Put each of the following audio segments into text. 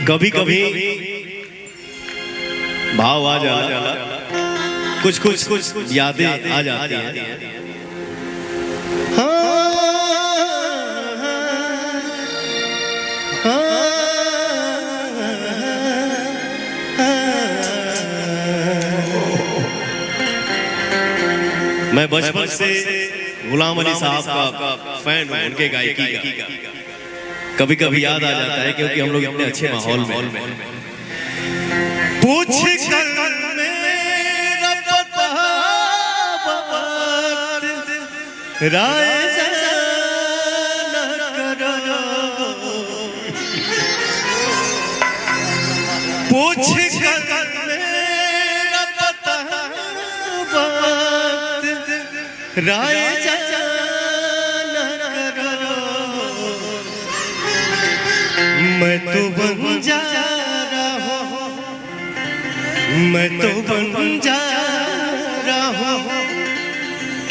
कभी कभी भाव आ जाला, कुछ कुछ कुछ यादें आ जाती हैं। मैं बचपन से गुलाम अली साहब का फैन हूं, उनके गायकी का कभी कभी याद आ जाता है, क्योंकि हम लोग इतने अच्छे माहौल में पूछ कर मेरा पता राय पूछ कर मेरा पता राय मैं तो बन जा रहा हूँ, मैं तो बन जा रहा हूँ,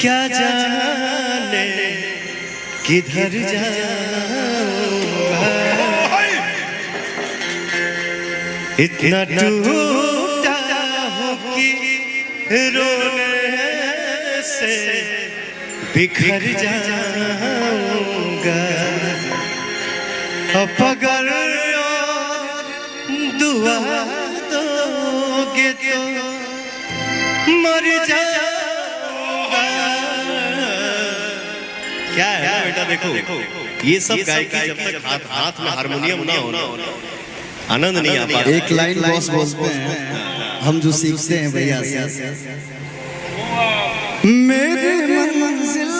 क्या जाने किधर जाऊंगा। इतना टूटा हूँ कि रोने से बिखर जाऊंगा। अब अगर दुआ दोगे तो मर जाऊंगा। क्या है बेटा, देखो ये सब गायकी जब तक हाथ में हारमोनियम ना हो आनंद नहीं आ पाता। एक लाइन बॉस बोलते हैं, हम जो सीखते हैं भैया से, मेरे मंजिल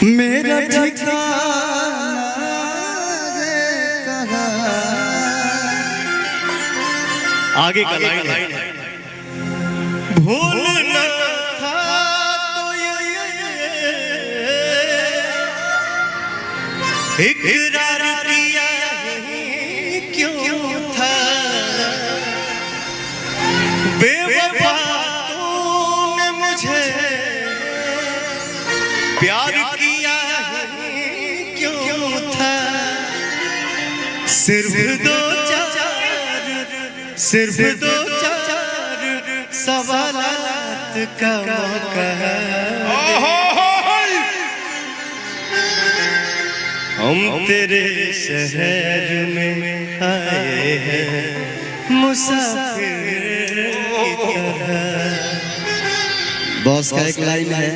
मेरा ठिकाना कहाँ। आगे का लाइन है, भूलना था तो ये इकरार किया क्यों था। बेवफा तूने मुझे प्यार किया क्यों था। सिर्फ दो चार सवालात का मौका है। हम तेरे शहर में आए हैं मुसाफिर की तरह। बॉस का एक लाइन है,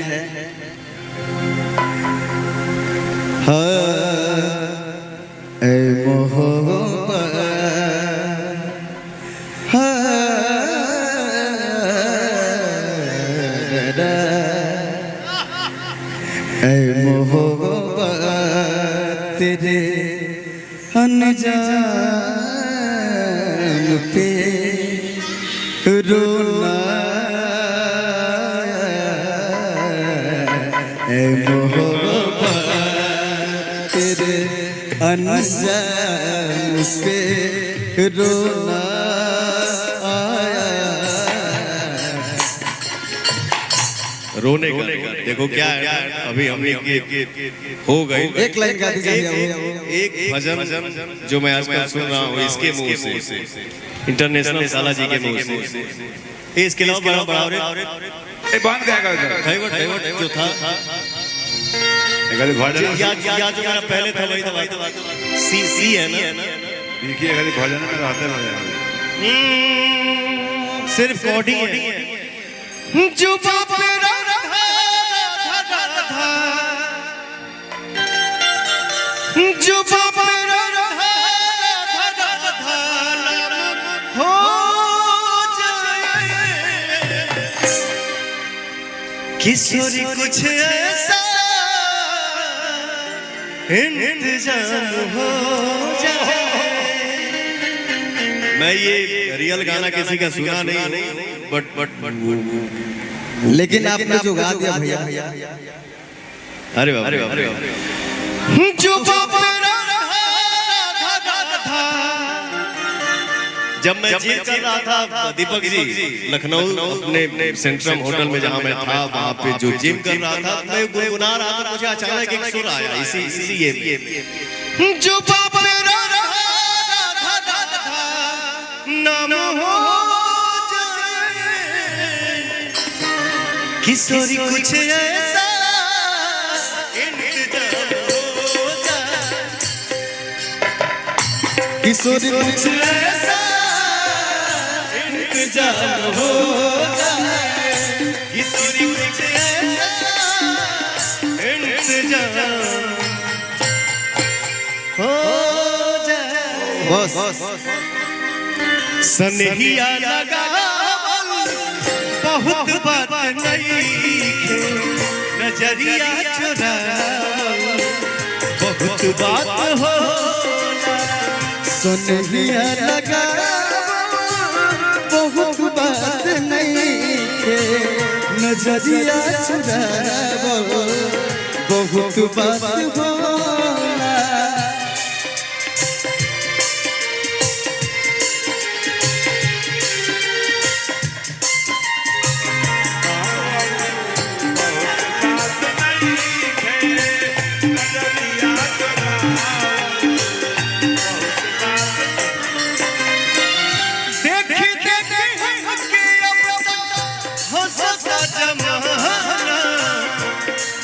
ऐ मोहब्बत ऐ मोहब्बत तेरे अनजान पे रोना। ऐ मोहब्बत तेरे अनजान पे रोना आया। रोने का देखो क्या है, अभी हमने हो गई। एक लाइन गा दीजिए, एक भजन जो मैं आजकल सुन रहा हूँ इसके मुंह से, इंटरनेशनल साला जी के मुंह से। इसके अलावा बड़ा बंद गाएगा जो था या जो मेरा पहले था वही था, सी है ना। देखिए अगर भजन में रहते ना सिर्फ कोडिंग है जो किशोरी कुछ ऐसा इंतजाम हो जाए। मैं ये रियल गाना किसी का सुना नहीं, बट लेकिन आपने जो गा दिया भैया, अरे बाप जो जब मैं जिम कर रहा था दीपक जी लखनऊ अपने सेंट्रम होटल में जहाँ मैं था वहाँ पे जो जिम कर रहा था मैं गुनगुना रहा था मुझे अचानक एक सुर आया इसी ये जो बाप मेरा नाम हो किशोरी कुछ ऐसा किशोरी कुछ ऐसा इंतजार हो जाए किशोरी कुछ ऐसा इंतजार हो जाए बस सनहिया लगा बहुत बात नहीं नजरिया चुरा बहुत बात हो सनहिया लगा बहुत बात नहीं नजरिया चुरा बहुत बात हो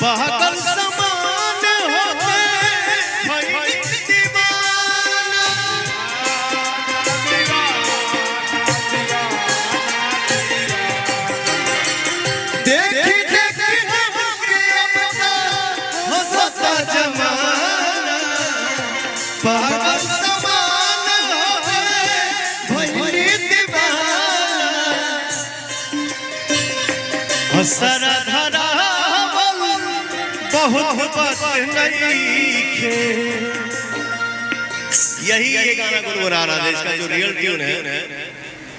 पागल समान होते दीवाना देखी देखी हंसता जमाना पागल समान होते दीवाना हसरा धरा बहुत बात नहीं यही ये गाना गुनगुना रहा था इसका जो रियल ट्यून है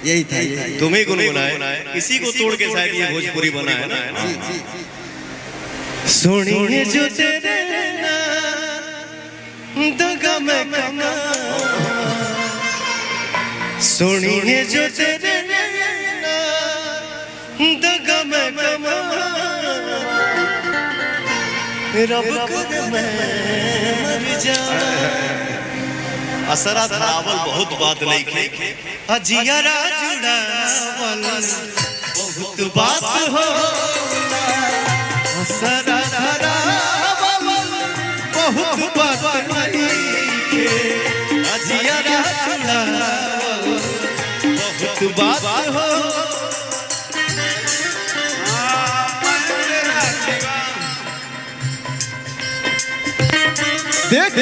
यही था तुम ही गुनगुनाए इसी को तोड़ के शायद ये भोजपुरी बना है ना सुनिए जो तेरे दगा में कमा सुनिए जो तेरे दगा में कमा रब कर मैं मर जाऊं असरा धरावल बहुत बात नहीं खे अजियारा जुड़ावल बहुत बात हो असरा धरावल बहुत बात नहीं खे अजियारा जुड़ावल बहुत बात हो देख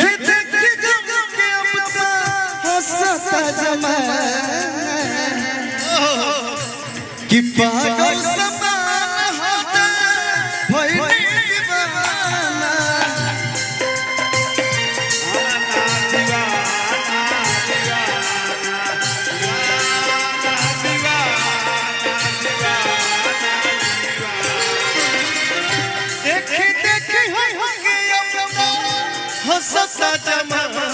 हंसता जमाना कि पागल समान होता भइल दीवाना देखी देखी हंसता जमाना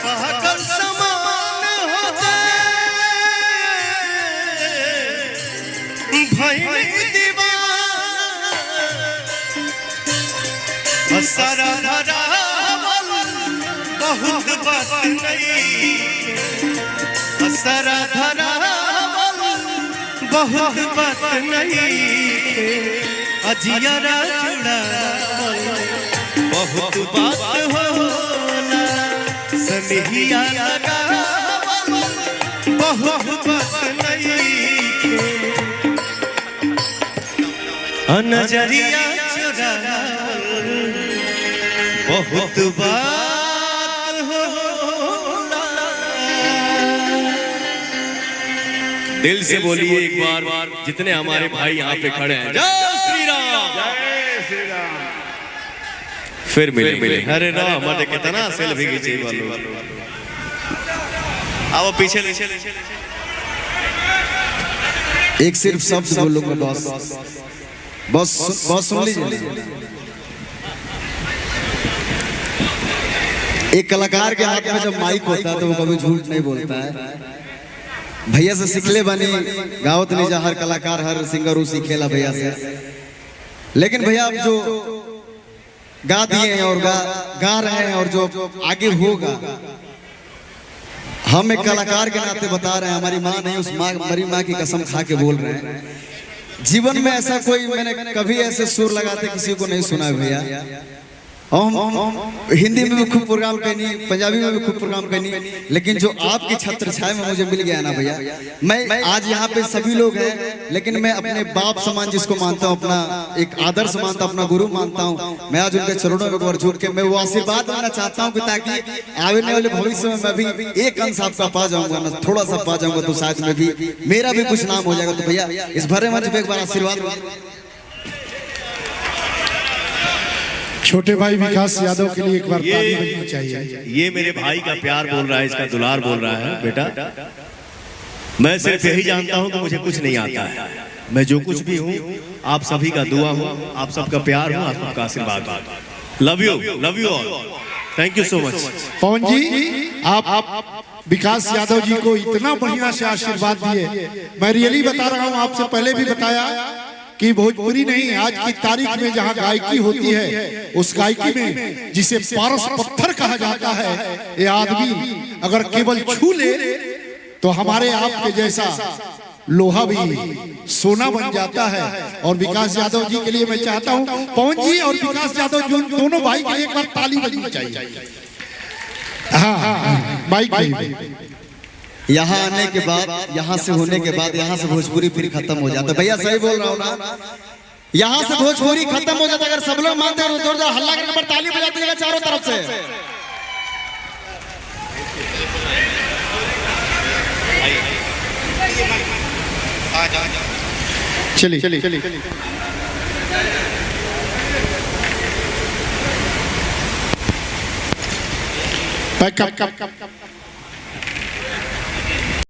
पागल समान होते भइल दीवाना सारा धरावल बहुत बात नहीं सारा धरावल बहुत बात नहीं अजियारा जुड़ावल बहुत बात होला सनहिया लगावल बहुत बात नहीं नजरिया चुरावल बहुत बात होला दिल से बोलिए एक बार जितने हमारे भाई यहाँ पे खड़े हैं जय श्री राम फिर मिले अरे ना हमारे कितना सेल्फी खींचे वालों अब पीछे एक सिर्फ शब्द बोलूंगा बस सुन लीजिए एक कलाकार के हाथ में जब माइक होता है तो वो कभी झूठ नहीं बोलता है। भैया से सीखले बनी गावत नहीं जा, हर कलाकार हर सिंगर उ सीखेला भैया से। लेकिन भैया आप जो गा दिए हैं और गा रहे हैं और जो आगे होगा, हम एक कलाकार के नाते बता रहे हैं, हमारी माँ नहीं उस मरी माँ की कसम खा के बोल रहे हैं, जीवन में ऐसा कोई मैंने कभी ऐसे सुर लगाते किसी को नहीं सुना भैया। हम हिंदी में भी खूब प्रोग्राम करनी, पंजाबी में भी खूब प्रोग्राम करनी, लेकिन जो आपकी छत्र छाया में मुझे मिल गया ना भैया, मैं आज यहाँ पे सभी लोग हैं, लेकिन मैं अपने बाप समान जिसको मानता हूँ, अपना एक आदर्श मानता हूँ, अपना गुरु मानता हूँ, मैं आज उनके चरणों में एक बार झुक के मैं वो आशीर्वाद देना चाहता हूँ कि ताकि आने वाले भविष्य में मैं भी एक अंश आपका पा जाऊंगा ना, थोड़ा सा पा जाऊंगा, तो शायद में भी मेरा भी कुछ नाम हो जाएगा। तो भैया इस भरे मंच पे एक बार आशीर्वाद। छोटे भाई विकास यादव के लिए एक बार ताली बजनी चाहिए। ये मेरे भाई का प्यार बोल रहा है, इसका दुलार बोल रहा है। बेटा मैं सिर्फ यही जानता हूं कि मुझे कुछ नहीं आता है, मैं जो कुछ भी हूं आप सभी का दुआ हूं, आप सबका प्यार हूं, आप सबका आशीर्वाद हूं। Love you all, thank you so much. Pawan ji आप विकास यादव जी को इतना बढ़िया से आशीर्वाद दिए, मैं रियली बता रहा हूँ, आपसे पहले भी बताया कि भोजपुरी नहीं आज की तारीख में जहाँ गायकी होती है, उस गायकी में जिसे पारस पत्थर कहा जाता है, ये आदमी अगर केवल छू ले तो हमारे आपके जैसा लोहा भी सोना बन जाता है। और विकास यादव जी के लिए मैं चाहता हूँ, पवन जी और विकास यादव जी दोनों भाई के लिए एक बार ताली बजनी चाहिए। हाँ भाई यहाँ आने के बाद, यहाँ से होने के बाद, यहाँ से भोजपुरी फिर खत्म हो जाता है। भैया सही बोल रहा हूँ ना, यहाँ से भोजपुरी खत्म हो जाता है। अगर सब लोग मानते हैं जोरदार हल्ला करके ताली बजा दीजिएगा चारों तरफ से। चलिए बैक अप